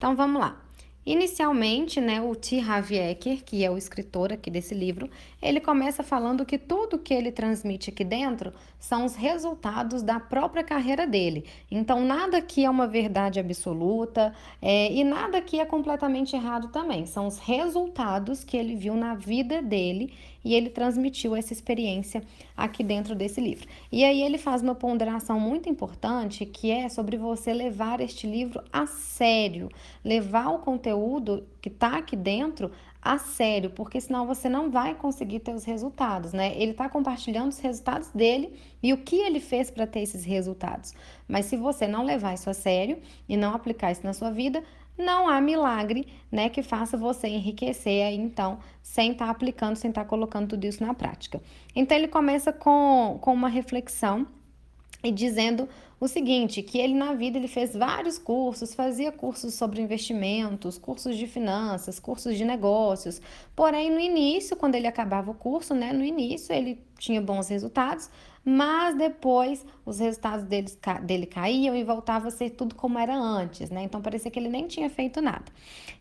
Então vamos lá. Inicialmente, né, o T. Harv Eker, que é o escritor aqui desse livro, ele começa falando que tudo que ele transmite aqui dentro são os resultados da própria carreira dele. Então, nada aqui é uma verdade absoluta, e nada aqui é completamente errado também. São os resultados que ele viu na vida dele e ele transmitiu essa experiência aqui dentro desse livro. E aí ele faz uma ponderação muito importante que é sobre você levar este livro a sério, levar o conteúdo que está aqui dentro a sério, porque senão você não vai conseguir ter os resultados, né? Ele está compartilhando os resultados dele e o que ele fez para ter esses resultados. Mas se você não levar isso a sério e não aplicar isso na sua vida, não há milagre, né, que faça você enriquecer aí, então, sem estar aplicando, sem estar colocando tudo isso na prática. Então, ele começa com uma reflexão e dizendo o seguinte, que ele na vida ele fez vários cursos, fazia cursos sobre investimentos, cursos de finanças, cursos de negócios. Porém, no início, quando ele acabava o curso, né, no início ele tinha bons resultados, mas depois os resultados dele caíam e voltava a ser tudo como era antes, né? Então parecia que ele nem tinha feito nada.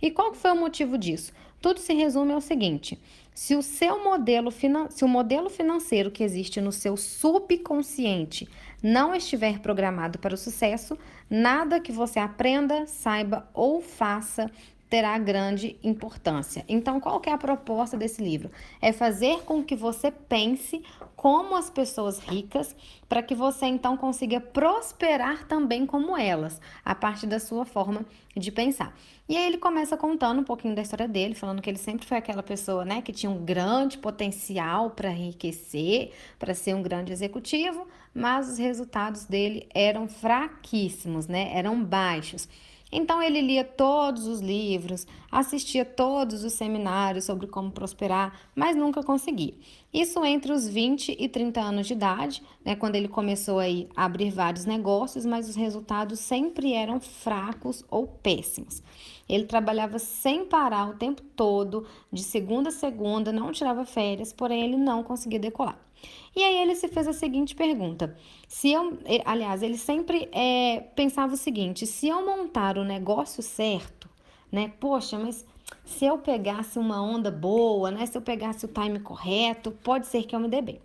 E qual que foi o motivo disso? Tudo se resume ao seguinte: se o modelo financeiro que existe no seu subconsciente não estiver programado para o sucesso, nada que você aprenda, saiba ou faça terá grande importância. Então, qual que é a proposta desse livro? É fazer com que você pense como as pessoas ricas, para que você então consiga prosperar também como elas, a partir da sua forma de pensar. E aí ele começa contando um pouquinho da história dele, falando que ele sempre foi aquela pessoa, né, que tinha um grande potencial para enriquecer, para ser um grande executivo, mas os resultados dele eram fraquíssimos, né? Eram baixos. Então ele lia todos os livros, assistia todos os seminários sobre como prosperar, mas nunca conseguia. Isso entre os 20 e 30 anos de idade, né, quando ele começou aí a abrir vários negócios, mas os resultados sempre eram fracos ou péssimos. Ele trabalhava sem parar o tempo todo, de segunda a segunda, não tirava férias, porém ele não conseguia decolar. E aí ele se fez a seguinte pergunta: se eu, aliás, ele sempre pensava o seguinte: se eu montar o negócio certo, né? Poxa, mas se eu pegasse uma onda boa, né? Se eu pegasse o time correto, pode ser que eu me dê bem.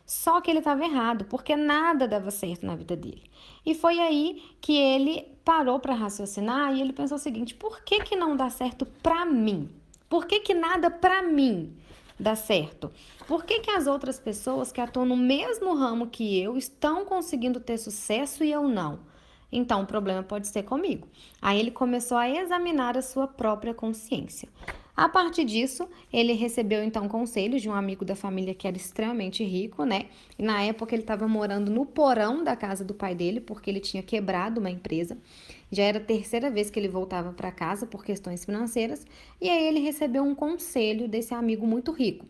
Só que ele estava errado, porque nada dava certo na vida dele. E foi aí que ele parou para raciocinar e ele pensou o seguinte: por que que não dá certo para mim? Por que que nada para mim dá certo? Por que que as outras pessoas que atuam no mesmo ramo que eu estão conseguindo ter sucesso e eu não? Então, o problema pode ser comigo. Aí ele começou a examinar a sua própria consciência. A partir disso, ele recebeu então conselhos de um amigo da família que era extremamente rico, né? E na época ele estava morando no porão da casa do pai dele, porque ele tinha quebrado uma empresa. Já era a terceira vez que ele voltava para casa por questões financeiras, e aí ele recebeu um conselho desse amigo muito rico.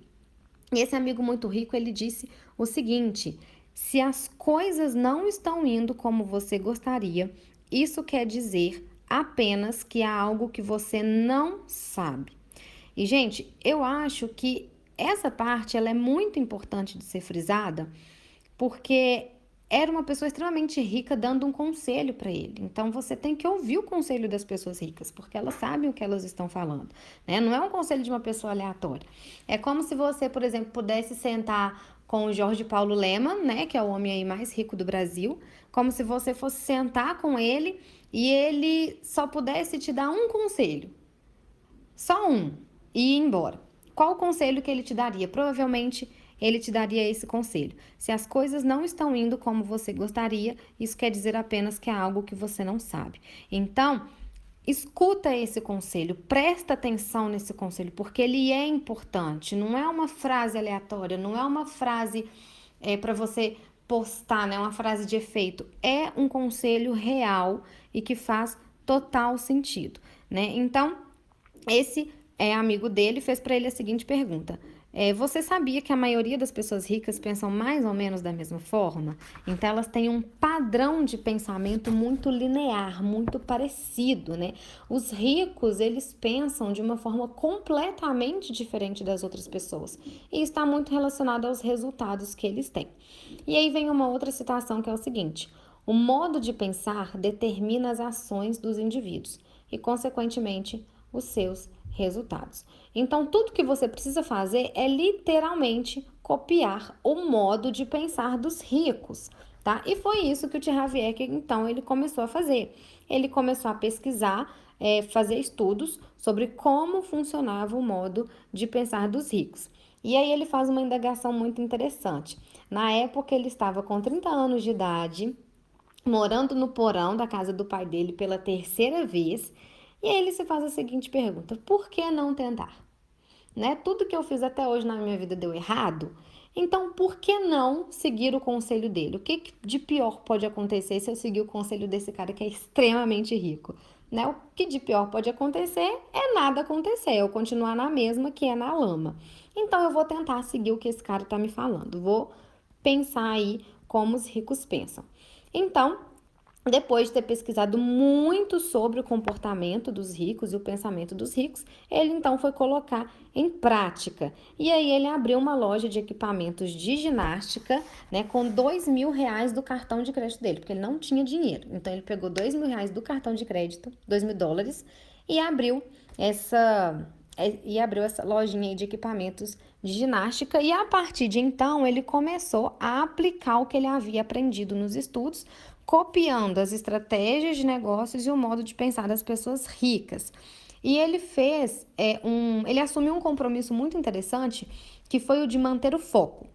E esse amigo muito rico, ele disse o seguinte: se as coisas não estão indo como você gostaria, isso quer dizer apenas que há algo que você não sabe. E, gente, eu acho que essa parte ela é muito importante de ser frisada, porque era uma pessoa extremamente rica dando um conselho para ele. Então você tem que ouvir o conselho das pessoas ricas, porque elas sabem o que elas estão falando, né? Não é um conselho de uma pessoa aleatória. É como se você, por exemplo, pudesse sentar com o Jorge Paulo Lemann, né, que é o homem aí mais rico do Brasil, como se você fosse sentar com ele e ele só pudesse te dar um conselho. Só um. E ir embora. Qual o conselho que ele te daria? Provavelmente ele te daria esse conselho. Se as coisas não estão indo como você gostaria, isso quer dizer apenas que há algo que você não sabe. Então, escuta esse conselho, presta atenção nesse conselho, porque ele é importante. Não é uma frase aleatória, não é uma frase para você postar, né? Uma frase de efeito. É um conselho real e que faz total sentido, né? Então, esse amigo dele fez para ele a seguinte pergunta: você sabia que a maioria das pessoas ricas pensam mais ou menos da mesma forma? Então elas têm um padrão de pensamento muito linear, muito parecido, né? Os ricos, eles pensam de uma forma completamente diferente das outras pessoas. E está muito relacionado aos resultados que eles têm. E aí vem uma outra citação que é o seguinte: o modo de pensar determina as ações dos indivíduos. e, consequentemente, os seus resultados. Então, tudo que você precisa fazer é literalmente copiar o modo de pensar dos ricos, tá? E foi isso que o T. Harv Eker, então, ele começou a fazer. Ele começou a pesquisar, fazer estudos sobre como funcionava o modo de pensar dos ricos. E aí ele faz uma indagação muito interessante. Na época, ele estava com 30 anos de idade, morando no porão da casa do pai dele pela terceira vez, e aí ele se faz a seguinte pergunta: por que não tentar? Né? Tudo que eu fiz até hoje na minha vida deu errado, então por que não seguir o conselho dele? O que de pior pode acontecer se eu seguir o conselho desse cara que é extremamente rico? Né? O que de pior pode acontecer é nada acontecer, eu continuar na mesma que é na lama. Então eu vou tentar seguir o que esse cara está me falando, vou pensar aí como os ricos pensam. Então, depois de ter pesquisado muito sobre o comportamento dos ricos e o pensamento dos ricos, ele então foi colocar em prática. E aí ele abriu uma loja de equipamentos de ginástica, né, com R$ 2.000 do cartão de crédito dele, porque ele não tinha dinheiro. Então ele pegou R$ 2.000 do cartão de crédito, US$ 2.000, e abriu essa lojinha aí de equipamentos de ginástica, e a partir de então ele começou a aplicar o que ele havia aprendido nos estudos, copiando as estratégias de negócios e o modo de pensar das pessoas ricas. E ele assumiu um compromisso muito interessante, que foi o de manter o foco.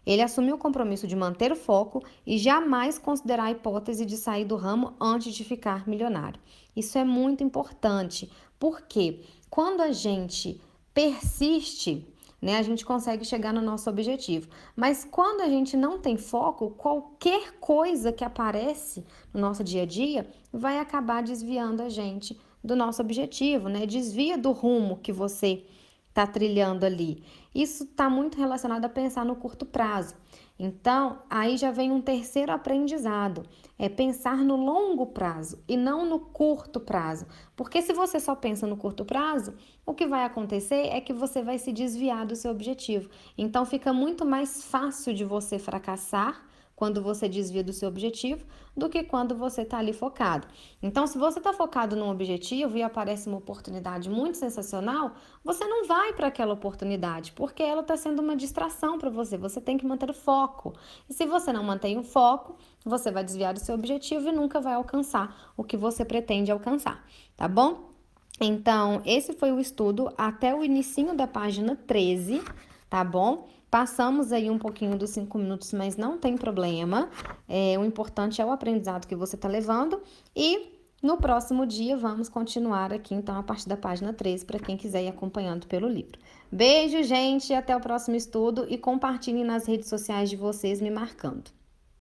Ele assumiu o compromisso de manter o foco e jamais considerar a hipótese de sair do ramo antes de ficar milionário. Isso é muito importante, porque quando a gente persiste, né, a gente consegue chegar no nosso objetivo. Mas quando a gente não tem foco, qualquer coisa que aparece no nosso dia a dia vai acabar desviando a gente do nosso objetivo, né? Desvia do rumo que você está trilhando ali. Isso está muito relacionado a pensar no curto prazo. Então, aí já vem um terceiro aprendizado, é pensar no longo prazo e não no curto prazo. Porque se você só pensa no curto prazo, o que vai acontecer é que você vai se desviar do seu objetivo. Então, fica muito mais fácil de você fracassar quando você desvia do seu objetivo do que quando você está ali focado. Então, se você está focado num objetivo e aparece uma oportunidade muito sensacional, você não vai para aquela oportunidade, porque ela está sendo uma distração para você. Você tem que manter o foco. E se você não mantém o foco, você vai desviar do seu objetivo e nunca vai alcançar o que você pretende alcançar, tá bom? Então, esse foi o estudo até o inicinho da página 13, tá bom? Passamos aí um pouquinho dos 5 minutos, mas não tem problema. O importante é o aprendizado que você está levando. E no próximo dia vamos continuar aqui, então, a partir da página 13, para quem quiser ir acompanhando pelo livro. Beijo, gente, até o próximo estudo e compartilhem nas redes sociais de vocês me marcando.